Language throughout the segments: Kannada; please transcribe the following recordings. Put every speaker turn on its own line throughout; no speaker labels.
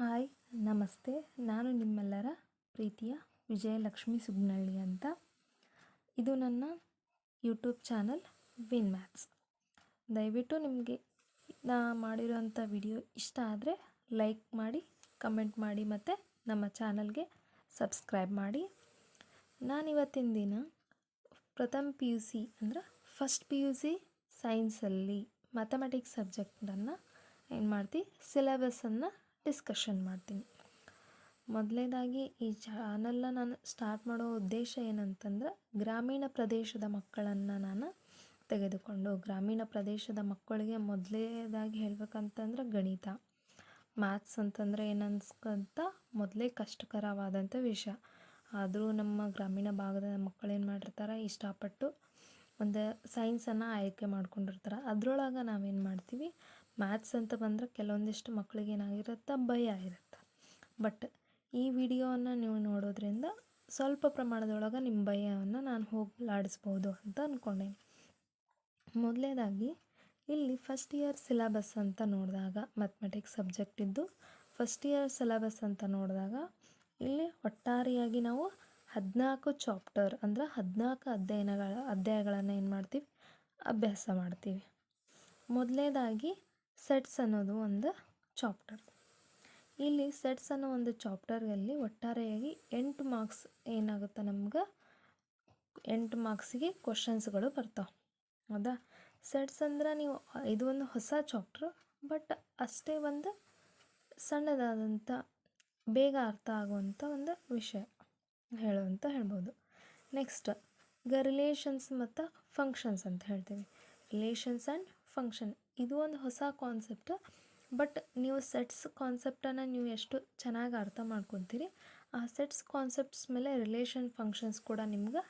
ಹಾಯ್ ನಮಸ್ತೆ. ನಾನು ನಿಮ್ಮೆಲ್ಲರ ಪ್ರೀತಿಯ ವಿಜಯಲಕ್ಷ್ಮಿ ಸುಗ್ನಳ್ಳಿ ಅಂತ. ಇದು ನನ್ನ ಯೂಟ್ಯೂಬ್ ಚಾನಲ್ ವಿನ್ ಮ್ಯಾಥ್ಸ್. ದಯವಿಟ್ಟು ನಿಮಗೆ ನಾ ಮಾಡಿರೋಂಥ ವಿಡಿಯೋ ಇಷ್ಟ ಆದರೆ ಲೈಕ್ ಮಾಡಿ, ಕಮೆಂಟ್ ಮಾಡಿ ಮತ್ತು ನಮ್ಮ ಚಾನಲ್ಗೆ ಸಬ್ಸ್ಕ್ರೈಬ್ ಮಾಡಿ. ನಾನಿವತ್ತಿನ ದಿನ ಪ್ರಥಮ ಪಿ ಯು ಸಿ ಅಂದರೆ ಫಸ್ಟ್ ಪಿ ಯು ಸಿ ಸೈನ್ಸಲ್ಲಿ ಮ್ಯಾಥಮೆಟಿಕ್ಸ್ ಸಬ್ಜೆಕ್ಟನ್ನು ಏನು ಮಾಡ್ತೀವಿ, ಸಿಲೆಬಸನ್ನು ಡಿಸ್ಕಷನ್ ಮಾಡ್ತೀನಿ. ಮೊದಲನೇದಾಗಿ ಈ ಚಾನಲ್ನ ನಾನು ಸ್ಟಾರ್ಟ್ ಮಾಡೋ ಉದ್ದೇಶ ಏನಂತಂದ್ರೆ, ಗ್ರಾಮೀಣ ಪ್ರದೇಶದ ಮಕ್ಕಳನ್ನು ನಾನು ತೆಗೆದುಕೊಂಡು, ಗ್ರಾಮೀಣ ಪ್ರದೇಶದ ಮಕ್ಕಳಿಗೆ ಮೊದಲನೇದಾಗಿ ಹೇಳ್ಬೇಕಂತಂದ್ರೆ ಗಣಿತ ಮ್ಯಾಥ್ಸ್ ಅಂತಂದರೆ ಏನನ್ಸ್ಕಂತ ಮೊದಲೇ ಕಷ್ಟಕರವಾದಂಥ ವಿಷಯ. ಆದರೂ ನಮ್ಮ ಗ್ರಾಮೀಣ ಭಾಗದ ಮಕ್ಕಳು ಏನು ಮಾಡಿರ್ತಾರೆ, ಇಷ್ಟಪಟ್ಟು ಒಂದು ಸೈನ್ಸನ್ನು ಆಯ್ಕೆ ಮಾಡ್ಕೊಂಡಿರ್ತಾರೆ. ಅದರೊಳಗೆ ನಾವೇನು ಮಾಡ್ತೀವಿ, ಮ್ಯಾಥ್ಸ್ ಅಂತ ಬಂದರೆ ಕೆಲವೊಂದಿಷ್ಟು ಮಕ್ಕಳಿಗೆ ಏನಾಗಿರುತ್ತೆ, ಭಯ ಇರುತ್ತೆ. ಬಟ್ ಈ ವಿಡಿಯೋವನ್ನು ನೀವು ನೋಡೋದ್ರಿಂದ ಸ್ವಲ್ಪ ಪ್ರಮಾಣದೊಳಗೆ ನಿಮ್ಮ ಭಯವನ್ನು ನಾನು ಹೋಗಲಾಡಿಸ್ಬೋದು ಅಂತ ಅಂದ್ಕೊಂಡೇನೆ. ಮೊದಲನೇದಾಗಿ ಇಲ್ಲಿ ಫಸ್ಟ್ ಇಯರ್ ಸಿಲೆಬಸ್ ಅಂತ ನೋಡಿದಾಗ, ಮ್ಯಾಥಮೆಟಿಕ್ಸ್ ಸಬ್ಜೆಕ್ಟಿದ್ದು ಫಸ್ಟ್ ಇಯರ್ ಸಿಲೆಬಸ್ ಅಂತ ನೋಡಿದಾಗ ಇಲ್ಲಿ ಒಟ್ಟಾರೆಯಾಗಿ ನಾವು 14 ಚಾಪ್ಟರ್ ಅಂದರೆ 14 ಅಧ್ಯಾಯಗಳನ್ನು ಏನು ಮಾಡ್ತೀವಿ, ಅಭ್ಯಾಸ ಮಾಡ್ತೀವಿ. ಮೊದಲನೇದಾಗಿ ಸೆಟ್ಸ್ ಅನ್ನೋದು ಒಂದು ಚಾಪ್ಟರ್. ಇಲ್ಲಿ ಸೆಟ್ಸ್ ಅನ್ನೋ ಒಂದು ಚಾಪ್ಟರಲ್ಲಿ ಒಟ್ಟಾರೆಯಾಗಿ 8 ಮಾರ್ಕ್ಸ್ ಏನಾಗುತ್ತೆ, ನಮ್ಗೆ 8 ಮಾರ್ಕ್ಸಿಗೆ ಕ್ವಶನ್ಸ್ಗಳು ಬರ್ತಾವೆ. ಹೌದಾ? ಸೆಟ್ಸ್ ಅಂದ್ರೆ ನೀವು ಇದು ಒಂದು ಹೊಸ ಚಾಪ್ಟರ್, ಬಟ್ ಅಷ್ಟೇ ಒಂದು ಸಣ್ಣದಾದಂಥ ಬೇಗ ಅರ್ಥ ಆಗುವಂಥ ಒಂದು ವಿಷಯ ಹೇಳ್ಬೋದು. ನೆಕ್ಸ್ಟ್ ಈಗ ರಿಲೇಷನ್ಸ್ ಮತ್ತು ಫಂಕ್ಷನ್ಸ್ ಅಂತ ಹೇಳ್ತೀವಿ. ರಿಲೇಷನ್ಸ್ ಆ್ಯಂಡ್ ಫಂಕ್ಷನ್ ಇದು ಒಂದು ಹೊಸ ಕಾನ್ಸೆಪ್ಟ್. ಬಟ್ ನೀವು ಸೆಟ್ಸ್ ಕಾನ್ಸೆಪ್ಟನ್ನು ನೀವು ಎಷ್ಟು ಚೆನ್ನಾಗಿ ಅರ್ಥ ಮಾಡ್ಕೊತೀರಿ, ಆ ಸೆಟ್ಸ್ ಕಾನ್ಸೆಪ್ಟ್ಸ್ ಮೇಲೆ ರಿಲೇಷನ್ ಫಂಕ್ಷನ್ಸ್ ಕೂಡ ನಿಮ್ಗೆ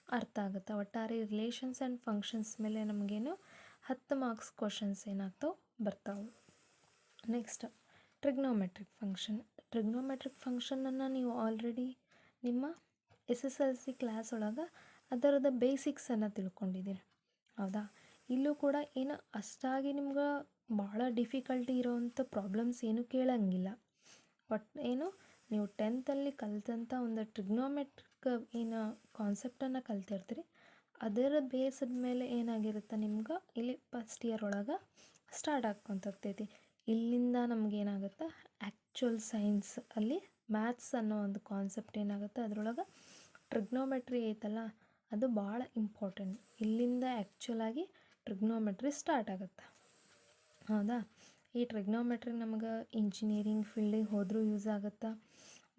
ಅರ್ಥ ಆಗುತ್ತೆ. ಒಟ್ಟಾರೆ ರಿಲೇಷನ್ಸ್ ಆ್ಯಂಡ್ ಫಂಕ್ಷನ್ಸ್ ಮೇಲೆ ನಮಗೇನು 10 ಮಾರ್ಕ್ಸ್ ಕ್ವಶನ್ಸ್ ಏನಾಗ್ತಾವೆ, ಬರ್ತಾವೆ. Next trigonometric function. ಟ್ರಿಗ್ನೋಮೆಟ್ರಿಕ್ ಫಂಕ್ಷನನ್ನು ನೀವು ಆಲ್ರೆಡಿ ನಿಮ್ಮ SSLC ಕ್ಲಾಸ್ ಒಳಗೆ ಅದರದ ಬೇಸಿಕ್ಸನ್ನು ತಿಳ್ಕೊಂಡಿದ್ದೀರಿ. ಹೌದಾ? ಇಲ್ಲೂ ಕೂಡ ಏನು ಅಷ್ಟಾಗಿ ನಿಮ್ಗೆ ಭಾಳ ಡಿಫಿಕಲ್ಟಿ ಇರೋವಂಥ ಪ್ರಾಬ್ಲಮ್ಸ್ ಏನು ಕೇಳೋಂಗಿಲ್ಲ. ಬಟ್ ಏನು ನೀವು 10th ಕಲಿತಂಥ ಒಂದು ಟ್ರಿಗ್ನೋಮೆಟ್ರಿಕ್ ಏನು ಕಾನ್ಸೆಪ್ಟನ್ನು ಕಲ್ತಿರ್ತೀರಿ, ಅದರ ಬೇಸದ ಮೇಲೆ ಏನಾಗಿರುತ್ತೆ, ನಿಮ್ಗೆ ಇಲ್ಲಿ ಫಸ್ಟ್ ಇಯರ್ ಒಳಗೆ ಸ್ಟಾರ್ಟ್ ಆಗ್ಕೊಂತೋಗ್ತೈತಿ. ಇಲ್ಲಿಂದ ನಮಗೇನಾಗುತ್ತೆ, ಆ್ಯಕ್ಚುಯಲ್ ಸೈನ್ಸ್ ಅಲ್ಲಿ ಮ್ಯಾಥ್ಸ್ ಅನ್ನೋ ಒಂದು ಕಾನ್ಸೆಪ್ಟ್ ಏನಾಗುತ್ತೆ, ಅದರೊಳಗೆ ಟ್ರಿಗ್ನೋಮೆಟ್ರಿ ಐತಲ್ಲ ಅದು ಭಾಳ ಇಂಪಾರ್ಟೆಂಟ್. ಇಲ್ಲಿಂದ ಆ್ಯಕ್ಚುಲಾಗಿ ಟ್ರಿಗ್ನೋಮೆಟ್ರಿ ಸ್ಟಾರ್ಟ್ ಆಗುತ್ತೆ. ಹೌದಾ? ಈ ಟ್ರಿಗ್ನೋಮೆಟ್ರಿ ನಮ್ಗೆ ಇಂಜಿನಿಯರಿಂಗ್ ಫೀಲ್ಡಿಗೆ ಹೋದರೂ ಯೂಸ್ ಆಗುತ್ತೆ,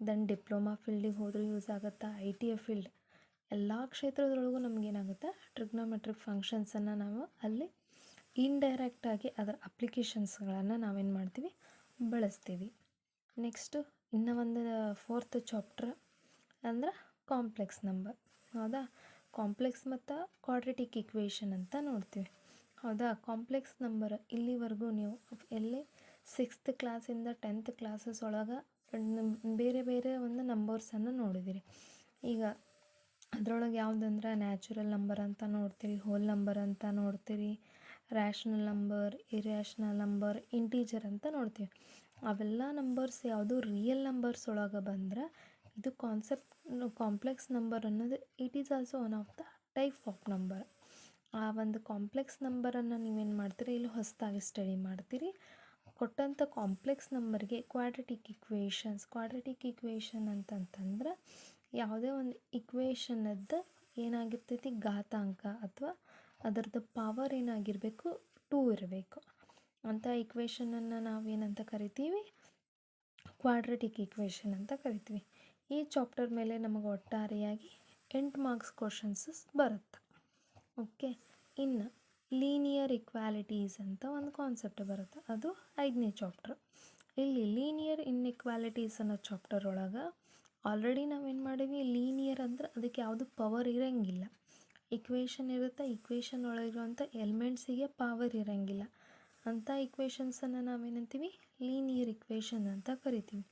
ದೆನ್ ಡಿಪ್ಲೊಮಾ ಫೀಲ್ಡಿಗೆ ಹೋದರೂ ಯೂಸ್ ಆಗುತ್ತೆ, ITA ಫೀಲ್ಡ್ ಎಲ್ಲ ಕ್ಷೇತ್ರದೊಳಗೂ ನಮಗೇನಾಗುತ್ತೆ, ಟ್ರಿಗ್ನೋಮೆಟ್ರಿಕ್ ಫಂಕ್ಷನ್ಸನ್ನು ನಾವು ಅಲ್ಲಿ ಇಂಡೈರೆಕ್ಟಾಗಿ ಅದರ ಅಪ್ಲಿಕೇಶನ್ಸ್ಗಳನ್ನು ನಾವೇನು ಮಾಡ್ತೀವಿ, ಬಳಸ್ತೀವಿ. ನೆಕ್ಸ್ಟು ಇನ್ನೂ ಒಂದು 4th ಚಾಪ್ಟರ್ ಅಂದ್ರೆ ಕಾಂಪ್ಲೆಕ್ಸ್ ನಂಬರ್. ಹೌದಾ? ಕಾಂಪ್ಲೆಕ್ಸ್ ಮತ್ತು ಕ್ವಾಡ್ರೆಟಿಕ್ ಇಕ್ವೇಷನ್ ಅಂತ ನೋಡ್ತೀವಿ. ಹೌದಾ? ಕಾಂಪ್ಲೆಕ್ಸ್ ನಂಬರ್ ಇಲ್ಲಿವರೆಗೂ ನೀವು ಎಲ್ಲಿ 6th ಕ್ಲಾಸಿಂದ 10th ಕ್ಲಾಸಸ್ ಒಳಗೆ ಬೇರೆ ಬೇರೆ ಒಂದು ನಂಬರ್ಸನ್ನು ನೋಡಿದಿರಿ. ಈಗ ಅದರೊಳಗೆ ಯಾವುದಂದ್ರೆ ನ್ಯಾಚುರಲ್ ನಂಬರ್ ಅಂತ ನೋಡ್ತೀರಿ, ಹೋಲ್ ನಂಬರ್ ಅಂತ ನೋಡ್ತೀರಿ, rational number, irrational number, integer ಅಂತ ನೋಡ್ತೀವಿ. ಅವೆಲ್ಲ ನಂಬರ್ಸ್ ಯಾವುದು ರಿಯಲ್ ನಂಬರ್ಸ್ ಒಳಗೆ ಬಂದ್ರೆ ಇದು ಕಾಂಪ್ಲೆಕ್ಸ್ ನಂಬರ್ ಅನ್ನೋದು it is also one of the type of number. ಆ ಒಂದು ಕಾಂಪ್ಲೆಕ್ಸ್ ನಂಬರನ್ನು ನೀವೇನು ಮಾಡ್ತೀರಿ, ಇಲ್ಲಿ ಹೊಸದಾಗಿ ಸ್ಟಡಿ ಮಾಡ್ತೀರಿ. ಕೊಟ್ಟಂಥ ಕಾಂಪ್ಲೆಕ್ಸ್ ನಂಬರ್ಗೆ ಕ್ವಾಡ್ರೆಟಿಕ್ ಇಕ್ವೇಷನ್ ಅಂತಂತಂದ್ರೆ ಯಾವುದೇ ಒಂದು ಇಕ್ವೇಷನದ್ದು ಏನಾಗಿರ್ತೈತಿ, ಘಾತಾಂಕ ಅಥವಾ ಅದರದ್ದು ಪವರ್ ಏನಾಗಿರಬೇಕು, 2 ಇರಬೇಕು. ಅಂಥ ಇಕ್ವೇಷನನ್ನು ನಾವೇನಂತ ಕರಿತೀವಿ, ಕ್ವಾಡ್ರೆಟಿಕ್ ಇಕ್ವೇಷನ್ ಅಂತ ಕರಿತೀವಿ. ಈ ಚಾಪ್ಟರ್ ಮೇಲೆ ನಮಗೆ ಒಟ್ಟಾರೆಯಾಗಿ 8 ಮಾರ್ಕ್ಸ್ ಕ್ವಶನ್ಸಸ್ ಬರುತ್ತೆ. ಓಕೆ. ಇನ್ನು ಲೀನಿಯರ್ ಇಕ್ವಾಲಿಟೀಸ್ ಅಂತ ಒಂದು ಕಾನ್ಸೆಪ್ಟ್ ಬರುತ್ತೆ, ಅದು 5ನೇ ಚಾಪ್ಟರ್. ಇಲ್ಲಿ ಲೀನಿಯರ್ ಇನ್ಇಕ್ವಾಲಿಟೀಸ್ ಅನ್ನೋ ಚಾಪ್ಟರ್ ಒಳಗೆ ಆಲ್ರೆಡಿ ನಾವೇನು ಮಾಡೀವಿ, ಲೀನಿಯರ್ ಅಂದ್ರೆ ಅದಕ್ಕೆ ಯಾವುದು ಪವರ್ ಇರೋಂಗಿಲ್ಲ. ಇಕ್ವೇಷನ್ ಇರುತ್ತೆ, ಇಕ್ವೇಷನ್ ಒಳಗಿರುವಂಥ ಎಲಿಮೆಂಟ್ಸಿಗೆ ಪವರ್ ಇರೋಂಗಿಲ್ಲ. ಅಂಥ ಇಕ್ವೇಷನ್ಸನ್ನು ನಾವೇನಂತೀವಿ, ಲೀನಿಯರ್ ಇಕ್ವೇಷನ್ ಅಂತ ಕರಿತೀವಿ.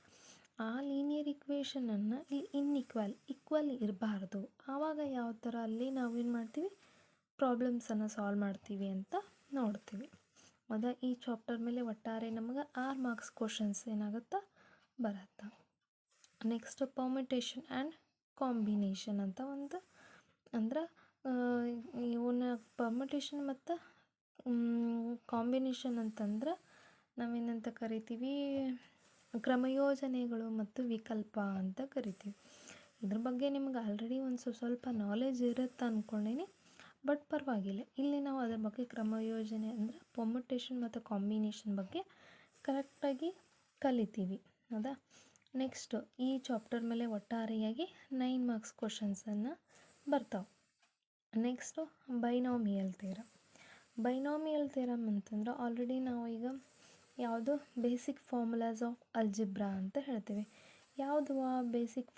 ಆ ಲೀನಿಯರ್ ಇಕ್ವೇಷನನ್ನು ಇಲ್ಲಿ ಈಕ್ವಲ್ ಇರಬಾರ್ದು. ಆವಾಗ ಯಾವ ಥರ ಅಲ್ಲಿ ನಾವೇನು ಮಾಡ್ತೀವಿ, ಪ್ರಾಬ್ಲಮ್ಸನ್ನು ಸಾಲ್ವ್ ಮಾಡ್ತೀವಿ ಅಂತ ನೋಡ್ತೀವಿ. ಈ ಚಾಪ್ಟರ್ ಮೇಲೆ ಒಟ್ಟಾರೆ ನಮಗೆ 6 ಮಾರ್ಕ್ಸ್ ಕ್ವಶನ್ಸ್ ಏನಾಗುತ್ತೆ, ಬರುತ್ತೆ. ನೆಕ್ಸ್ಟ್ ಪರ್ಮಿಟೇಷನ್ ಆ್ಯಂಡ್ ಕಾಂಬಿನೇಷನ್ ಅಂತ ಒಂದು ಅಂದ್ರೆ ಇವನ್ನ ಪರ್ಮಿಟೇಷನ್ ಮತ್ತು ಕಾಂಬಿನೇಷನ್ ಅಂತಂದ್ರೆ ನಾವೇನಂತ ಕರಿತೀವಿ, ಕ್ರಮಯೋಜನೆಗಳು ಮತ್ತು ವಿಕಲ್ಪ ಅಂತ ಕರಿತೀವಿ. ಇದ್ರ ಬಗ್ಗೆ ನಿಮ್ಗೆ ಆಲ್ರೆಡಿ ಒಂದು ಸ್ವಲ್ಪ ನಾಲೆಜ್ ಇರುತ್ತೆ ಅಂದ್ಕೊಂಡೀನಿ, ಬಟ್ ಪರವಾಗಿಲ್ಲ. ಇಲ್ಲಿ ನಾವು ಅದ್ರ ಬಗ್ಗೆ ಕ್ರಮಯೋಜನೆ ಅಂದರೆ ಪರ್ಮಿಟೇಷನ್ ಮತ್ತು ಕಾಂಬಿನೇಷನ್ ಬಗ್ಗೆ ಕರೆಕ್ಟಾಗಿ ಕಲಿತೀವಿ. ಹೌದಾ? ನೆಕ್ಸ್ಟು ಈ ಚಾಪ್ಟರ್ ಮೇಲೆ ಒಟ್ಟಾರೆಯಾಗಿ 9 ಮಾರ್ಕ್ಸ್ ಕ್ವಶನ್ಸನ್ನು ಬರ್ತಾವೆ. Next binomial theorem. Binomial theorem ಅಂತಂದ್ರೆ ಆಲ್ರೆಡಿ ನಾವು ಈಗ ಯಾವುದು ಬೇಸಿಕ್ ಫಾರ್ಮುಲಾಸ್ ಆಫ್ ಅಲ್ಜಿಬ್ರಾ ಅಂತ ಹೇಳ್ತೀವಿ. ಯಾವುದು ಆ ಬೇಸಿಕ್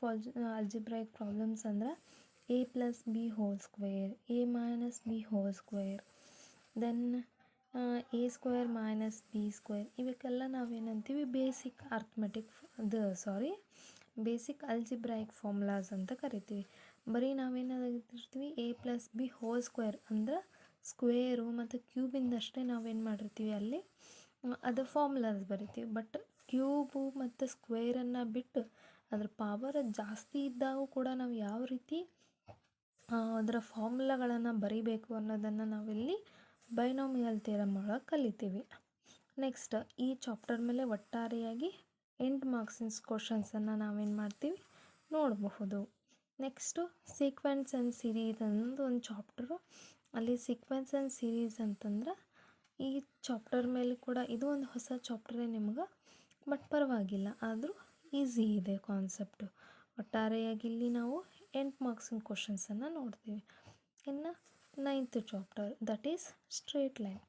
ಅಲ್ಜಿಬ್ರಾಯಿಕ್ ಪ್ರಾಬ್ಲಮ್ಸ್ ಅಂದ್ರೆ a + b² a - b², then a² - b². ಇವಕ್ಕೆಲ್ಲ ನಾವೇನಂತೀವಿ ಬೇಸಿಕ್ ಬೇಸಿಕ್ ಅಲ್ಜಿಬ್ರಾಯಿಕ್ ಫಾರ್ಮುಲಾಸ್ ಅಂತ ಕರಿತೀವಿ. ಬರೀ ನಾವೇನಾಗಿರ್ತೀವಿ a + b² ಅಂದ್ರೆ ಸ್ಕ್ವೇರು ಮತ್ತು ಕ್ಯೂಬಿಂದಷ್ಟೇ ನಾವೇನು ಮಾಡಿರ್ತೀವಿ ಅಲ್ಲಿ ಅದು ಫಾರ್ಮುಲಾಸ್ ಬರಿತೀವಿ. ಬಟ್ ಕ್ಯೂಬು ಮತ್ತು ಸ್ಕ್ವೇರನ್ನು ಬಿಟ್ಟು ಅದ್ರ ಪವರ್ ಜಾಸ್ತಿ ಇದ್ದಾಗೂ ಕೂಡ ನಾವು ಯಾವ ರೀತಿ ಅದರ ಫಾರ್ಮುಲಾಗಳನ್ನು ಬರಿಬೇಕು ಅನ್ನೋದನ್ನು ನಾವಿಲ್ಲಿ ಬೈನಾಮಿಯಲ್ ಥಿಯರಮ್ ಒಳಗೆ ಕಲಿತೀವಿ. ನೆಕ್ಸ್ಟ್ ಈ ಚಾಪ್ಟರ್ ಮೇಲೆ ಒಟ್ಟಾರೆಯಾಗಿ 8 ಮಾರ್ಕ್ಸಿನ ಕ್ವಶನ್ಸನ್ನು ನಾವೇನು ಮಾಡ್ತೀವಿ ನೋಡಬಹುದು. ನೆಕ್ಸ್ಟು ಸೀಕ್ವೆನ್ಸ್ ಆ್ಯಂಡ್ ಸೀರೀಸ್ ಅನ್ನೋದು ಒಂದು ಚಾಪ್ಟರು. ಅಲ್ಲಿ ಸೀಕ್ವೆನ್ಸ್ ಆ್ಯಂಡ್ ಸೀರೀಸ್ ಅಂತಂದ್ರೆ ಈ ಚಾಪ್ಟರ್ ಮೇಲೆ ಕೂಡ ಇದು ಒಂದು ಹೊಸ ಚಾಪ್ಟರೇ ನಿಮ್ಗೆ, ಬಟ್ ಪರವಾಗಿಲ್ಲ, ಆದರೂ ಈಸಿ ಇದೆ ಕಾನ್ಸೆಪ್ಟು. ಒಟ್ಟಾರೆಯಾಗಿ ಇಲ್ಲಿ ನಾವು 8 ಮಾರ್ಕ್ಸಿನ ಕ್ವಶನ್ಸನ್ನು ನೋಡ್ತೀವಿ. ಇನ್ನು 9th chapter that is straight line.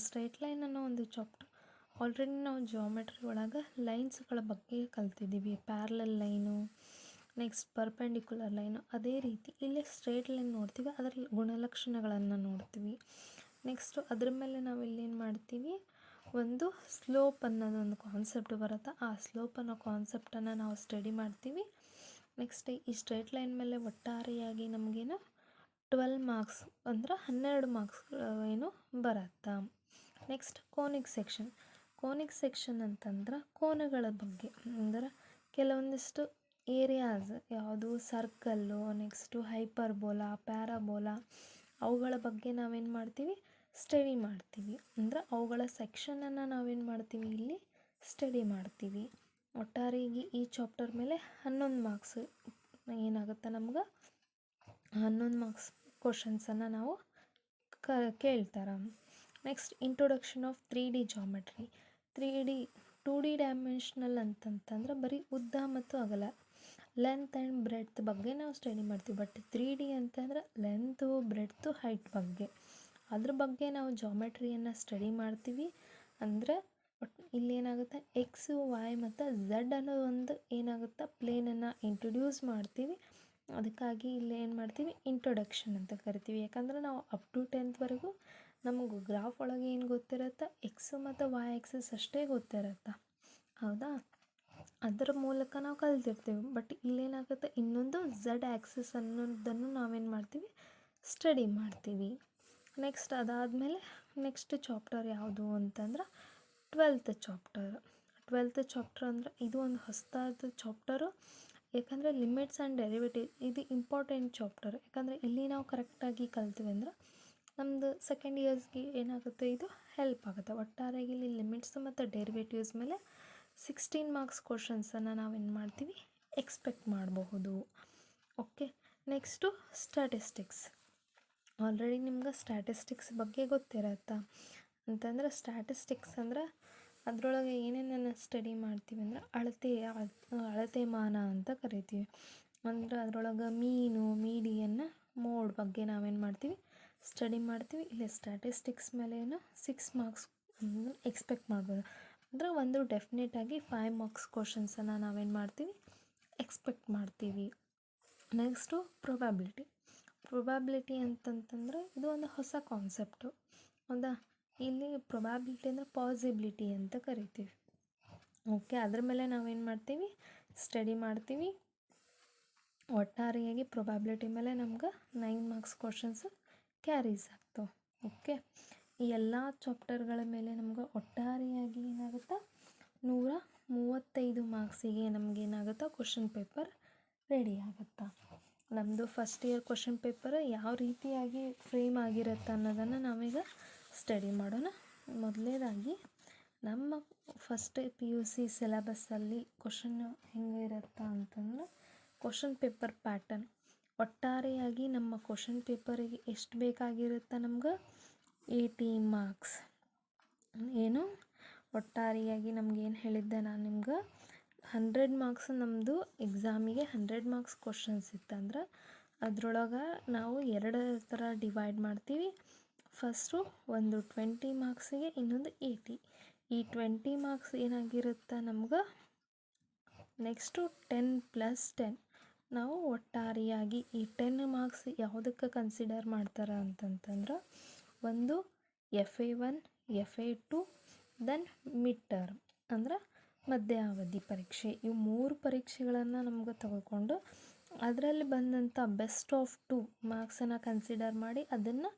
Straight line ಅನ್ನೋ ಒಂದು ಚಾಪ್ಟರ್ ಆಲ್ರೆಡಿ ನಾವು ಜಿಯೋಮೆಟ್ರಿ ಒಳಗೆ ಲೈನ್ಸ್ಗಳ ಬಗ್ಗೆ ಕಲ್ತಿದ್ದೀವಿ. Parallel line, next perpendicular line. ಅದೇ ರೀತಿ ಇಲ್ಲಿ ಸ್ಟ್ರೇಟ್ ಲೈನ್ ನೋಡ್ತೀವಿ, ಅದರ ಗುಣಲಕ್ಷಣಗಳನ್ನು ನೋಡ್ತೀವಿ. ನೆಕ್ಸ್ಟು ಅದ್ರ ಮೇಲೆ ನಾವು ಇಲ್ಲೇನು ಮಾಡ್ತೀವಿ, ಒಂದು ಸ್ಲೋಪ್ ಅನ್ನೋದೊಂದು ಕಾನ್ಸೆಪ್ಟ್ ಬರುತ್ತೆ. ಆ ಸ್ಲೋಪ್ ಅನ್ನೋ ಕಾನ್ಸೆಪ್ಟನ್ನು ನಾವು ಸ್ಟಡಿ ಮಾಡ್ತೀವಿ. ನೆಕ್ಸ್ಟ್ ಈ ಸ್ಟ್ರೇಟ್ ಲೈನ್ ಮೇಲೆ ಒಟ್ಟಾರೆಯಾಗಿ ನಮಗೇನು 12 ಮಾರ್ಕ್ಸ್ ಅಂದ್ರೆ 12 ಮಾರ್ಕ್ಸ್ ಏನು ಬರುತ್ತೆ. ನೆಕ್ಸ್ಟ್ ಕೋನಿಕ್ ಸೆಕ್ಷನ್ ಅಂತಂದ್ರೆ ಕೋನಗಳ ಬಗ್ಗೆ, ಅಂದ್ರೆ ಕೆಲವೊಂದಿಷ್ಟು ಏರಿಯಾಸ್ ಯಾವುದು ಸರ್ಕಲ್ಲು, ನೆಕ್ಸ್ಟು ಹೈಪರ್ಬೋಲಾ, ಪ್ಯಾರಾಬೋಲಾ, ಅವುಗಳ ಬಗ್ಗೆ ನಾವೇನು ಮಾಡ್ತೀವಿ ಸ್ಟಡಿ ಮಾಡ್ತೀವಿ. ಅಂದ್ರೆ ಅವುಗಳ ಸೆಕ್ಷನನ್ನು ನಾವೇನು ಮಾಡ್ತೀವಿ ಇಲ್ಲಿ ಸ್ಟಡಿ ಮಾಡ್ತೀವಿ. ಒಟ್ಟಾರೆಯಾಗಿ ಈ ಚಾಪ್ಟರ್ ಮೇಲೆ 11 ಮಾರ್ಕ್ಸ್ ಏನಾಗುತ್ತೆ ನಮ್ಗೆ 11 ಮಾರ್ಕ್ಸ್ ಕ್ವಶನ್ಸನ್ನು ನಾವು ಕೇಳ್ತಾರೆ. Next introduction of 3D geometry. 2D dimensional ಅಂತಂತಂದ್ರೆ ಬರೀ ಉದ್ದ ಮತ್ತು ಅಗಲ, ಲೆಂತ್ ಆ್ಯಂಡ್ ಬ್ರೆಡ್ತ್ ಬಗ್ಗೆ ನಾವು ಸ್ಟಡಿ ಮಾಡ್ತೀವಿ. ಬಟ್ 3D ಅಂತಂದ್ರೆ ಲೆಂತು, ಬ್ರೆಡ್ತು, ಹೈಟ್ ಬಗ್ಗೆ, ಅದ್ರ ಬಗ್ಗೆ ನಾವು ಜಾಮೆಟ್ರಿಯನ್ನು ಸ್ಟಡಿ ಮಾಡ್ತೀವಿ. ಅಂದರೆ ಇಲ್ಲೇನಾಗುತ್ತೆ ಎಕ್ಸು, ವೈ ಮತ್ತು ಝೆಡ್ ಅನ್ನೋ ಒಂದು ಏನಾಗುತ್ತೆ ಪ್ಲೇನನ್ನು ಇಂಟ್ರೊಡ್ಯೂಸ್ ಮಾಡ್ತೀವಿ. ಅದಕ್ಕಾಗಿ ಇಲ್ಲಿ ಏನು ಮಾಡ್ತೀವಿ ಇಂಟ್ರೊಡಕ್ಷನ್ ಅಂತ ಕರಿತೀವಿ. ಯಾಕಂದರೆ ನಾವು ಅಪ್ ಟು 10th ನಮಗೆ ಗ್ರಾಫ್ ಒಳಗೆ ಏನು ಗೊತ್ತಿರುತ್ತೆ, ಎಕ್ಸು ಮತ್ತು ವೈ ಆ್ಯಕ್ಸಿಸ್ ಅಷ್ಟೇ ಗೊತ್ತಿರುತ್ತೆ. ಹೌದಾ? ಅದರ ಮೂಲಕ ನಾವು ಕಲ್ತಿರ್ತೀವಿ. ಬಟ್ ಇಲ್ಲೇನಾಗುತ್ತೆ ಇನ್ನೊಂದು ಝೆಡ್ ಆ್ಯಕ್ಸಿಸ್ ಅನ್ನೋದನ್ನು ನಾವೇನು ಮಾಡ್ತೀವಿ ಸ್ಟಡಿ ಮಾಡ್ತೀವಿ. ನೆಕ್ಸ್ಟ್ ಅದಾದಮೇಲೆ ನೆಕ್ಸ್ಟ್ ಚಾಪ್ಟರ್ ಯಾವುದು ಅಂತಂದ್ರೆ 12th ಚಾಪ್ಟರ್ ಅಂದರೆ ಇದು ಒಂದು ಹೊಸದಾದ ಚಾಪ್ಟರು. ಯಾಕಂದರೆ ಲಿಮಿಟ್ಸ್ ಆ್ಯಂಡ್ ಡೆರಿವೇಟಿವ್ ಇದು ಇಂಪಾರ್ಟೆಂಟ್ ಚಾಪ್ಟರ್. ಯಾಕಂದರೆ ಇಲ್ಲಿ ನಾವು ಕರೆಕ್ಟಾಗಿ ಕಲ್ತೀವಿ ಅಂದ್ರೆ ನಮ್ಮದು ಸೆಕೆಂಡ್ ಇಯರ್ಸ್ಗೆ ಏನಾಗುತ್ತೆ ಇದು ಹೆಲ್ಪ್ ಆಗುತ್ತೆ. ಒಟ್ಟಾರೆಯಾಗಿ ಇಲ್ಲಿ ಲಿಮಿಟ್ಸ್ ಮತ್ತು ಡೆರಿವೇಟಿವ್ಸ್ ಮೇಲೆ 16 ಮಾರ್ಕ್ಸ್ ಕ್ವಶನ್ಸನ್ನು ನಾವೇನು ಮಾಡ್ತೀವಿ ಎಕ್ಸ್ಪೆಕ್ಟ್ ಮಾಡಬಹುದು. Okay, next statistics. ಆಲ್ರೆಡಿ ನಿಮ್ಗೆ ಸ್ಟ್ಯಾಟಿಸ್ಟಿಕ್ಸ್ ಬಗ್ಗೆ ಗೊತ್ತಿರತ್ತಾ ಅಂತಂದ್ರೆ ಸ್ಟ್ಯಾಟಿಸ್ಟಿಕ್ಸ್ ಅಂದ್ರೆ ಅದರೊಳಗೆ ಏನೇನನ್ನು ಸ್ಟಡಿ ಮಾಡ್ತೀವಿ ಅಂದ್ರೆ ಅಳತೆ ಮಾನ ಅಂತ ಕರಿತೀವಿ. ಅಂದ್ರೆ ಅದರೊಳಗೆ ಮೀಡಿಯನ್, ಮೋಡ್ ಬಗ್ಗೆ ನಾವೇನು ಮಾಡ್ತೀವಿ ಸ್ಟಡಿ ಮಾಡ್ತೀವಿ. ಇಲ್ಲಿ ಸ್ಟ್ಯಾಟಿಸ್ಟಿಕ್ಸ್ ಮೇಲೆ 6 ಮಾರ್ಕ್ಸ್ ಎಕ್ಸ್ಪೆಕ್ಟ್ ಮಾಡ್ಬೋದು. ಅಂದರೆ ಒಂದು ಡೆಫಿನೆಟಾಗಿ 5 ಮಾರ್ಕ್ಸ್ ಕ್ವಶನ್ಸನ್ನು ನಾವೇನು ಮಾಡ್ತೀವಿ ಎಕ್ಸ್ಪೆಕ್ಟ್ ಮಾಡ್ತೀವಿ. ನೆಕ್ಸ್ಟು ಪ್ರೊಬ್ಯಾಬಿಲಿಟಿ ಅಂತಂತಂದರೆ ಇದು ಒಂದು ಹೊಸ ಕಾನ್ಸೆಪ್ಟು. ಹೌದಾ? ಇಲ್ಲಿ ಪ್ರೊಬ್ಯಾಬಿಲಿಟಿ ಅಂದರೆ ಪಾಸಿಬಿಲಿಟಿ ಅಂತ ಕರಿತೀವಿ. ಓಕೆ, ಅದ್ರ ಮೇಲೆ ನಾವೇನು ಮಾಡ್ತೀವಿ ಸ್ಟಡಿ ಮಾಡ್ತೀವಿ. ಒಟ್ಟಾರೆಯಾಗಿ ಪ್ರೊಬ್ಯಾಬಿಲಿಟಿ ಮೇಲೆ ನಮ್ಗೆ 9 ಮಾರ್ಕ್ಸ್ ಕ್ವಶನ್ಸು ಕ್ಯಾರೀಸ್ ಆಗ್ತಾವೆ. ಓಕೆ, ಈ ಎಲ್ಲ ಚಾಪ್ಟರ್ಗಳ ಮೇಲೆ ನಮ್ಗೆ ಒಟ್ಟಾರೆಯಾಗಿ ಏನಾಗುತ್ತೆ 35 ಮಾರ್ಕ್ಸಿಗೆ ನಮಗೇನಾಗುತ್ತಾ ಕ್ವಶನ್ ಪೇಪರ್ ರೆಡಿ ಆಗುತ್ತಾ. ನಮ್ಮದು ಫಸ್ಟ್ ಇಯರ್ ಕ್ವಶನ್ ಪೇಪರ್ ಯಾವ ರೀತಿಯಾಗಿ ಫ್ರೇಮ್ ಆಗಿರುತ್ತೆ ಅನ್ನೋದನ್ನು ನಾವೀಗ ಸ್ಟಡಿ ಮಾಡೋಣ. ಮೊದಲನೇದಾಗಿ ನಮ್ಮ ಫಸ್ಟ್ PUC ಸಿಲೆಬಸ್ಸಲ್ಲಿ ಕ್ವಶನ್ ಹೆಂಗಿರುತ್ತಾ ಅಂತಂದ್ರೆ ಕ್ವಶನ್ ಪೇಪರ್ ಪ್ಯಾಟರ್ನ್ ಒಟ್ಟಾರೆಯಾಗಿ ನಮ್ಮ ಕ್ವಶನ್ ಪೇಪರಿಗೆ ಎಷ್ಟು ಬೇಕಾಗಿರುತ್ತೆ ನಮ್ಗೆ 80 ಮಾರ್ಕ್ಸ್. ಏನು ಒಟ್ಟಾರೆಯಾಗಿ ನಮಗೇನು ಹೇಳಿದ್ದೆ ನಾನು ನಿಮ್ಗೆ 100 ಮಾರ್ಕ್ಸ್ ನಮ್ಮದು ಎಕ್ಸಾಮಿಗೆ 100 ಮಾರ್ಕ್ಸ್ ಕ್ವಶನ್ಸ್ ಇತ್ತಂದ್ರೆ ಅದರೊಳಗೆ ನಾವು ಎರಡು ಥರ ಡಿವೈಡ್ ಮಾಡ್ತೀವಿ. ಫಸ್ಟು ಒಂದು 20 ಮಾರ್ಕ್ಸಿಗೆ, ಇನ್ನೊಂದು 80. ಈ 20 ಮಾರ್ಕ್ಸ್ ಏನಾಗಿರುತ್ತೆ ನಮ್ಗೆ ನೆಕ್ಸ್ಟು 10+10 ನಾವು ಒಟ್ಟಾರೆಯಾಗಿ ಈ 10 ಮಾರ್ಕ್ಸ್ ಯಾವುದಕ್ಕೆ ಕನ್ಸಿಡರ್ ಮಾಡ್ತಾರೆ ಅಂತಂತಂದ್ರೆ ಒಂದು FA1, FA2 then mid term ಅಂದ್ರೆ ಮಧ್ಯಾವಧಿ ಪರೀಕ್ಷೆ. ಇವು 3 ಪರೀಕ್ಷೆಗಳನ್ನು ನಮ್ಗೆ ತಗೊಂಡು ಅದರಲ್ಲಿ ಬಂದಂಥ ಬೆಸ್ಟ್ ಆಫ್ 2 ಮಾರ್ಕ್ಸನ್ನು ಕನ್ಸಿಡರ್ ಮಾಡಿ ಅದನ್ನು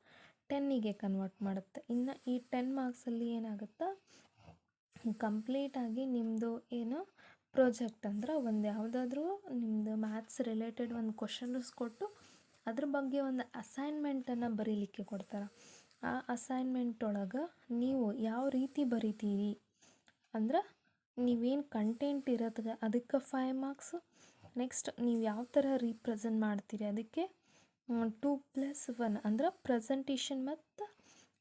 10ಗೆ ಕನ್ವರ್ಟ್ ಮಾಡುತ್ತೆ. ಇನ್ನು ಈ 10 ಮಾರ್ಕ್ಸಲ್ಲಿ ಏನಾಗುತ್ತಾ ಕಂಪ್ಲೀಟಾಗಿ ನಿಮ್ಮದು ಏನು ಪ್ರಾಜೆಕ್ಟ್ ಅಂದ್ರೆ ಒಂದು ಯಾವುದಾದ್ರೂ ನಿಮ್ಮದು ಮ್ಯಾಥ್ಸ್ ರಿಲೇಟೆಡ್ ಒಂದು ಕ್ವಶನ್ಸ್ ಕೊಟ್ಟು ಅದ್ರ ಬಗ್ಗೆ ಒಂದು ಅಸೈನ್ಮೆಂಟನ್ನು ಬರೀಲಿಕ್ಕೆ ಕೊಡ್ತಾರೆ. ಆ ಅಸೈನ್ಮೆಂಟ್ ಒಳಗೆ ನೀವು ಯಾವ ರೀತಿ ಬರಿತೀರಿ ಅಂದ್ರೆ ನೀವೇನು ಕಂಟೆಂಟ್ ಇರೋದು ಅದಕ್ಕೆ 5 ಮಾರ್ಕ್ಸ್. ನೆಕ್ಸ್ಟ್ ನೀವು ಯಾವ ಥರ ರೀಪ್ರೆಸೆಂಟ್ ಮಾಡ್ತೀರಿ ಅದಕ್ಕೆ 2+1 ಅಂದ್ರೆ ಪ್ರೆಸೆಂಟೇಷನ್ ಮತ್ತು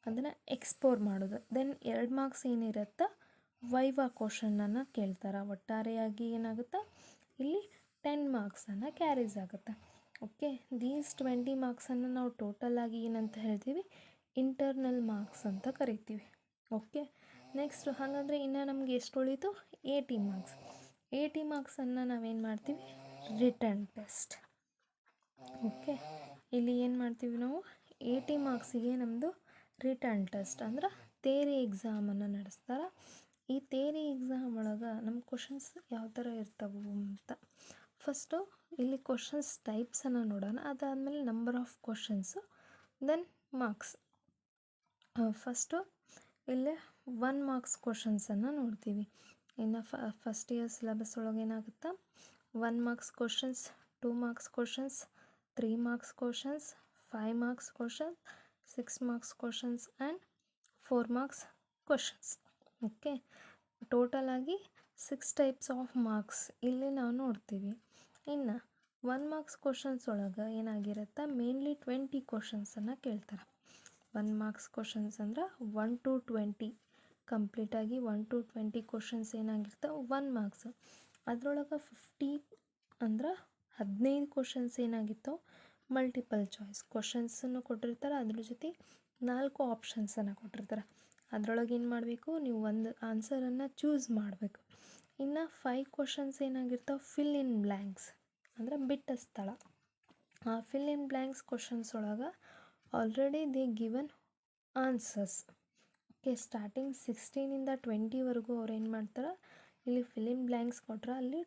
ಅದನ್ನು ಎಕ್ಸ್ಪೋರ್ ಮಾಡೋದು. ದೆನ್ 2 ಮಾರ್ಕ್ಸ್ ಏನಿರುತ್ತೆ ವೈವಾ ಕ್ವಶನನ್ನು ಕೇಳ್ತಾರೆ. ಒಟ್ಟಾರೆಯಾಗಿ ಏನಾಗುತ್ತೆ ಇಲ್ಲಿ 10 ಮಾರ್ಕ್ಸನ್ನು ಕ್ಯಾರೀಸ್ ಆಗುತ್ತೆ. ಓಕೆ, ದೀಸ್ 20 ಮಾರ್ಕ್ಸನ್ನು ನಾವು ಟೋಟಲಾಗಿ ಏನಂತ ಹೇಳ್ತೀವಿ ಇಂಟರ್ನಲ್ ಮಾರ್ಕ್ಸ್ ಅಂತ ಕರಿತೀವಿ. ಓಕೆ, ನೆಕ್ಸ್ಟ್ ಹಾಗಾದರೆ ಇನ್ನು ನಮಗೆ ಎಷ್ಟು ಉಳೀತು 80 ಮಾರ್ಕ್ಸ್. 80 ಮಾರ್ಕ್ಸನ್ನು ನಾವೇನು ಮಾಡ್ತೀವಿ ರಿಟರ್ನ್ ಟೆಸ್ಟ್. ಓಕೆ, ಇಲ್ಲಿ ಏನು ಮಾಡ್ತೀವಿ ನಾವು 80 ಮಾರ್ಕ್ಸಿಗೆ ನಮ್ಮದು ರಿಟರ್ನ್ ಟೆಸ್ಟ್ ಅಂದ್ರೆ ಥಿಯರಿ ಎಕ್ಸಾಮನ್ನು ನಡೆಸ್ತಾರೆ. ಈ ಥಿಯರಿ ಎಕ್ಸಾಮ್ ಒಳಗೆ ನಮ್ಮ ಕ್ವಶನ್ಸ್ ಯಾವ ಥರ ಇರ್ತವೆ ಅಂತ ಫಸ್ಟು ಇಲ್ಲಿ ಕ್ವಶನ್ಸ್ ಟೈಪ್ಸನ್ನು ನೋಡೋಣ. ಅದಾದಮೇಲೆ number of questions then marks. First ಇಲ್ಲೇ 1 ಮಾರ್ಕ್ಸ್ ಕ್ವಶನ್ಸನ್ನು ನೋಡ್ತೀವಿ. ಇನ್ನು ಫಸ್ಟ್ ಇಯರ್ ಸಿಲೆಬಸ್ ಒಳಗೆ ಏನಾಗುತ್ತಾ 1 marks questions, 2 marks questions, 3 marks questions, 5 marks questions, 6 marks questions and 4 marks questions. Okay, ಟೋಟಲಾಗಿ 6 ಟೈಪ್ಸ್ ಆಫ್ ಮಾರ್ಕ್ಸ್ ಇಲ್ಲಿ ನಾವು ನೋಡ್ತೀವಿ. ಇನ್ನು 1 ಮಾರ್ಕ್ಸ್ ಕ್ವಶನ್ಸ್ ಒಳಗೆ ಏನಾಗಿರುತ್ತೆ ಮೇನ್ಲಿ 20 ಕ್ವಶನ್ಸನ್ನು ಕೇಳ್ತಾರೆ. 1 ಮಾರ್ಕ್ಸ್ ಕ್ವಶನ್ಸ್ ಅಂದ್ರೆ 1 to 20 ಕಂಪ್ಲೀಟಾಗಿ 1 to 20 ಕ್ವಶನ್ಸ್ ಏನಾಗಿರ್ತವೆ 1 ಮಾರ್ಕ್ಸ್. ಅದರೊಳಗೆ 50 ಅಂದ್ರೆ 15 ಕ್ವಶನ್ಸ್ ಏನಾಗಿತ್ತು ಮಲ್ಟಿಪಲ್ ಚಾಯ್ಸ್ ಕ್ವಶನ್ಸನ್ನು ಕೊಟ್ಟಿರ್ತಾರೆ. ಅದ್ರ ಜೊತೆ 4 ಆಪ್ಷನ್ಸನ್ನು ಕೊಟ್ಟಿರ್ತಾರೆ. ಅದರೊಳಗೆ ಏನು ಮಾಡಬೇಕು ನೀವು ಒಂದು ಆನ್ಸರನ್ನು ಚೂಸ್ ಮಾಡಬೇಕು. ಇನ್ನು 5 ಕ್ವಶನ್ಸ್ ಏನಾಗಿರ್ತಾವೆ ಫಿಲ್ ಇನ್ ಬ್ಲ್ಯಾಂಕ್ಸ್ ಅಂದರೆ ಬಿಟ್ಟ ಸ್ಥಳ. ಆ ಫಿಲ್ ಇನ್ ಬ್ಲ್ಯಾಂಕ್ಸ್ ಕ್ವಶನ್ಸ್ ಒಳಗೆ already they given answers. Okay, starting 16ಇಂದ 20ವರೆಗೂ ಅವ್ರು ಏನು ಮಾಡ್ತಾರೆ ಇಲ್ಲಿ ಫಿಲ್ ಇನ್ ಬ್ಲ್ಯಾಂಕ್ಸ್ ಕೊಟ್ಟರೆ ಅಲ್ಲಿ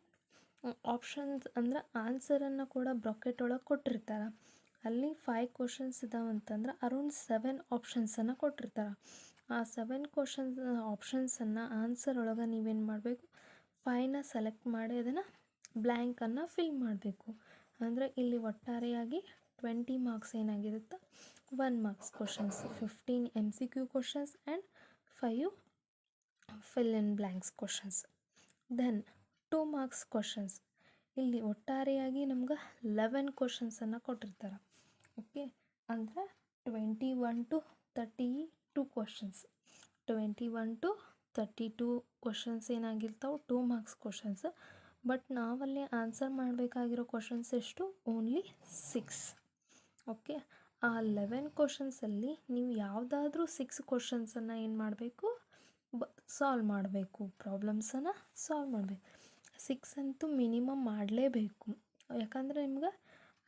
ಆಪ್ಷನ್ಸ್ ಅಂದ್ರೆ ಆನ್ಸರನ್ನು ಕೂಡ ಬ್ರಾಕೆಟ್ ಒಳಗೆ ಕೊಟ್ಟಿರ್ತಾರೆ. ಅಲ್ಲಿ 5 ಕ್ವಶನ್ಸ್ ಇದಾವೆ ಅಂತಂದ್ರೆ ಅರೌಂಡ್ 7 ಆಪ್ಷನ್ಸನ್ನು ಕೊಟ್ಟಿರ್ತಾರೆ. ಆ 7 ಕ್ವಶನ್ಸ್ ಆಪ್ಷನ್ಸನ್ನು ಆನ್ಸರ್ ಒಳಗೆ ನೀವೇನು ಮಾಡಬೇಕು 5ನ ಸೆಲೆಕ್ಟ್ ಮಾಡಿ ಅದನ್ನು ಬ್ಲ್ಯಾಂಕನ್ನು ಫಿಲ್ ಮಾಡಬೇಕು. ಅಂದರೆ ಇಲ್ಲಿ ಒಟ್ಟಾರೆಯಾಗಿ 20 ಮಾರ್ಕ್ಸ್ ಏನಾಗಿರುತ್ತೆ 1 marks questions, 15 MCQ questions and 5 fill in blanks questions. Then 2 marks questions ಇಲ್ಲಿ ಒಟ್ಟಾರೆಯಾಗಿ ನಮ್ಗೆ 11 ಕ್ವಶನ್ಸನ್ನು ಕೊಟ್ಟಿರ್ತಾರೆ. ಓಕೆ, ಅಂದರೆ 21 to 32 ಕ್ವಶನ್ಸ್. 21 to 32 ಕ್ವಶನ್ಸ್ ಏನಾಗಿರ್ತಾವೆ 2 ಮಾರ್ಕ್ಸ್ ಕ್ವಶನ್ಸ್. ಬಟ್ ನಾವಲ್ಲಿ ಆನ್ಸರ್ ಮಾಡಬೇಕಾಗಿರೋ ಕ್ವಶನ್ಸ್ ಎಷ್ಟು ಓನ್ಲಿ 6. ಓಕೆ, ಆ 11 ಕ್ವಶನ್ಸಲ್ಲಿ ನೀವು ಯಾವುದಾದ್ರೂ 6 ಕ್ವಶನ್ಸನ್ನು ಏನು ಮಾಡಬೇಕು ಸಾಲ್ವ್ ಮಾಡಬೇಕು, ಪ್ರಾಬ್ಲಮ್ಸನ್ನು ಸಾಲ್ವ್ ಮಾಡಬೇಕು. 6 ಅಂತೂ ಮಿನಿಮಮ್ ಮಾಡಲೇಬೇಕು. ಯಾಕಂದರೆ ನಿಮ್ಗೆ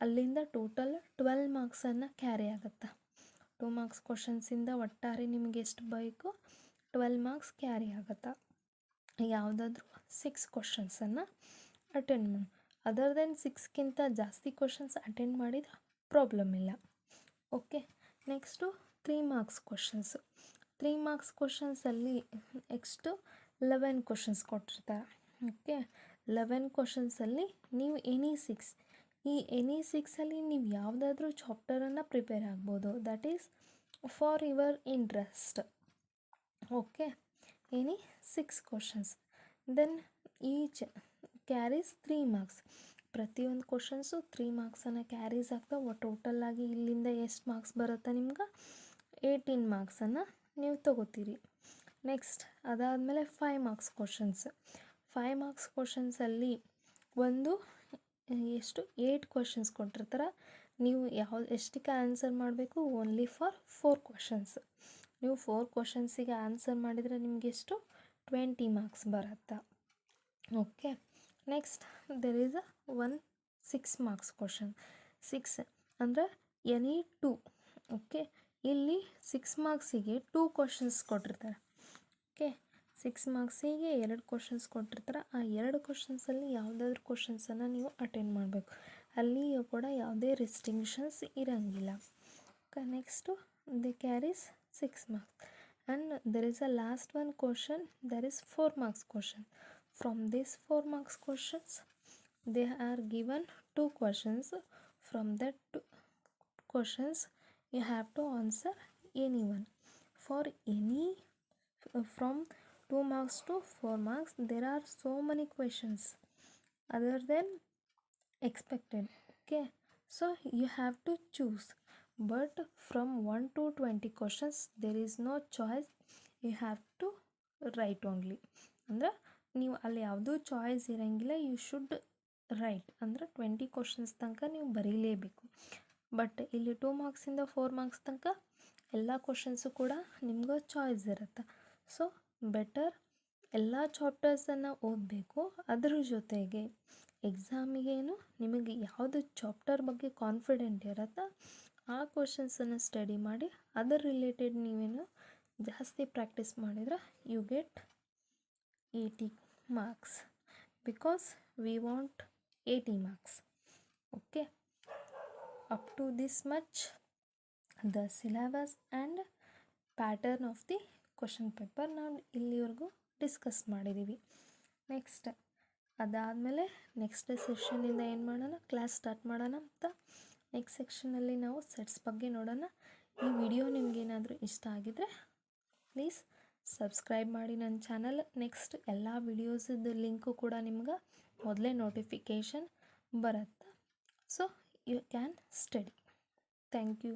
ಅಲ್ಲಿಂದ ಟೋಟಲ್ 12 ಮಾರ್ಕ್ಸನ್ನು ಕ್ಯಾರಿ ಆಗುತ್ತೆ. 2 ಮಾರ್ಕ್ಸ್ ಕ್ವಶನ್ಸಿಂದ ಒಟ್ಟಾರೆ ನಿಮಗೆ ಎಷ್ಟು ಬೇಕು 12 ಮಾರ್ಕ್ಸ್ ಕ್ಯಾರಿ ಆಗುತ್ತೆ. ಯಾವುದಾದ್ರೂ 6 ಕ್ವಶನ್ಸನ್ನು ಅಟೆಂಡ್ ಮಾಡಿ. ಅದರ್ ದೆನ್ 6ಕ್ಕಿಂತ ಜಾಸ್ತಿ ಕ್ವಶನ್ಸ್ ಅಟೆಂಡ್ ಮಾಡಿದ್ರೆ ಪ್ರಾಬ್ಲಮ್ ಇಲ್ಲ. Okay, next 3 marks questions. 3 marks ಕ್ವಶನ್ಸಲ್ಲಿ ನೆಕ್ಸ್ಟು 11 ಕ್ವಶನ್ಸ್ ಕೊಟ್ಟಿರ್ತಾರೆ. ಓಕೆ 11 ಕ್ವಶನ್ಸಲ್ಲಿ ನೀವು ಎನಿ ಸಿಕ್ಸಲ್ಲಿ ನೀವು ಯಾವುದಾದ್ರೂ ಚಾಪ್ಟರನ್ನು ಪ್ರಿಪೇರ್ ಆಗ್ಬೋದು. That is for your interest. Okay, any 6 questions. Then each carries 3 marks. ಪ್ರತಿಯೊಂದು ಕ್ವಶನ್ಸು 3 ಮಾರ್ಕ್ಸನ್ನು ಕ್ಯಾರೀಸ್ ಆಗ್ತಾವೆ. ಟೋಟಲಾಗಿ ಇಲ್ಲಿಂದ ಎಷ್ಟು ಮಾರ್ಕ್ಸ್ ಬರುತ್ತೆ ನಿಮ್ಗೆ? 18 ಮಾರ್ಕ್ಸನ್ನು ನೀವು ತಗೋತೀರಿ. ನೆಕ್ಸ್ಟ್ ಅದಾದಮೇಲೆ 5 ಮಾರ್ಕ್ಸ್ ಕ್ವಶನ್ಸ್. 5 ಮಾರ್ಕ್ಸ್ ಕ್ವಶನ್ಸಲ್ಲಿ ಒಂದು 8 ಕ್ವಶನ್ಸ್ ಕೊಟ್ಟಿರ್ತಾರೆ. ನೀವು ಎಷ್ಟಕ್ಕೆ ಆನ್ಸರ್ ಮಾಡಬೇಕು? Only for 4 questions. ನೀವು 4 ಕ್ವಶನ್ಸಿಗೆ ಆನ್ಸರ್ ಮಾಡಿದರೆ ನಿಮಗೆ ಎಷ್ಟು? 20 ಮಾರ್ಕ್ಸ್ ಬರುತ್ತೆ. Okay, next there is one 6 marks question. 6 ಅಂದರೆ ಎನಿ 2. ಓಕೆ, ಇಲ್ಲಿ 6 ಮಾರ್ಕ್ಸಿಗೆ 2 ಕ್ವಶನ್ಸ್ ಕೊಟ್ಟಿರ್ತಾರೆ. ಓಕೆ, 6 ಮಾರ್ಕ್ಸಿಗೆ 2 ಕ್ವಶನ್ಸ್ ಕೊಟ್ಟಿರ್ತಾರೆ. ಆ 2 ಕ್ವಶನ್ಸಲ್ಲಿ ಯಾವುದಾದ್ರೂ ಕ್ವಶನ್ಸನ್ನು ನೀವು ಅಟೆಂಡ್ ಮಾಡಬೇಕು. ಅಲ್ಲಿಯೂ ಕೂಡ ಯಾವುದೇ ರಿಸ್ಟ್ರಿಕ್ಷನ್ಸ್ ಇರೋಂಗಿಲ್ಲ. Okay, next they carries 6 marks and there is a last one question, there is 4 marks question. From this 4 marks questions they are given 2 questions. From that 2 questions you have to answer any one. For any from 2 marks to 4 marks there are so many questions other than expected. Okay, so you have to choose, but from 1 to 20 questions there is no choice. You have to write only. ಅಂದರೆ ನೀವು ಅಲ್ಲಿ ಯಾವುದೂ ಚಾಯ್ಸ್ ಇರೋಂಗಿಲ್ಲ. You should write. ಅಂದರೆ 20 ಕ್ವಶನ್ಸ್ ತನಕ ನೀವು ಬರೀಲೇಬೇಕು. ಬಟ್ ಇಲ್ಲಿ 2 ಮಾರ್ಕ್ಸಿಂದ 4 ಮಾರ್ಕ್ಸ್ ತನಕ ಎಲ್ಲ ಕ್ವಶನ್ಸು ಕೂಡ ನಿಮ್ಗೆ ಚಾಯ್ಸ್ ಇರುತ್ತೆ. ಸೊ ಬೆಟರ್ ಎಲ್ಲ ಚಾಪ್ಟರ್ಸನ್ನು ಓದಬೇಕು. ಅದ್ರ ಜೊತೆಗೆ ಎಕ್ಸಾಮಿಗೇನು ನಿಮಗೆ ಯಾವುದು ಚಾಪ್ಟರ್ ಬಗ್ಗೆ ಕಾನ್ಫಿಡೆಂಟ್ ಇರುತ್ತೋ ಆ ಕ್ವಶನ್ಸನ್ನು ಸ್ಟಡಿ ಮಾಡಿ ಅದರ ರಿಲೇಟೆಡ್ ನೀವೇನು ಜಾಸ್ತಿ ಪ್ರಾಕ್ಟೀಸ್ ಮಾಡಿದ್ರೆ you get 80 marks because we want 80 marks. Okay, up to this much the syllabus and pattern of the question paper ನಾವು ಇಲ್ಲಿವರೆಗೂ ಡಿಸ್ಕಸ್ ಮಾಡಿದ್ದೀವಿ. ನೆಕ್ಸ್ಟ್ ಅದಾದಮೇಲೆ ನೆಕ್ಸ್ಟ್ ಸೆಷನ್ನಿಂದ ಏನು ಮಾಡೋಣ? ಕ್ಲಾಸ್ ಸ್ಟಾರ್ಟ್ ಮಾಡೋಣ ಅಂತ. ನೆಕ್ಸ್ಟ್ ಸೆಕ್ಷನಲ್ಲಿ ನಾವು ಸೆಟ್ಸ್ ಬಗ್ಗೆ ನೋಡೋಣ. ಈ ವಿಡಿಯೋ ನಿಮಗೇನಾದರೂ ಇಷ್ಟ ಆಗಿದರೆ ಪ್ಲೀಸ್ ಸಬ್ಸ್ಕ್ರೈಬ್ ಮಾಡಿ ನನ್ನ ಚಾನಲ್. ನೆಕ್ಸ್ಟ್ ಎಲ್ಲ ವಿಡಿಯೋಸದ್ದು ಲಿಂಕು ಕೂಡ ನಿಮ್ಗೆ ಮೊದಲೇ ನೋಟಿಫಿಕೇಷನ್ ಬರುತ್ತೆ. So you can study. Thank you.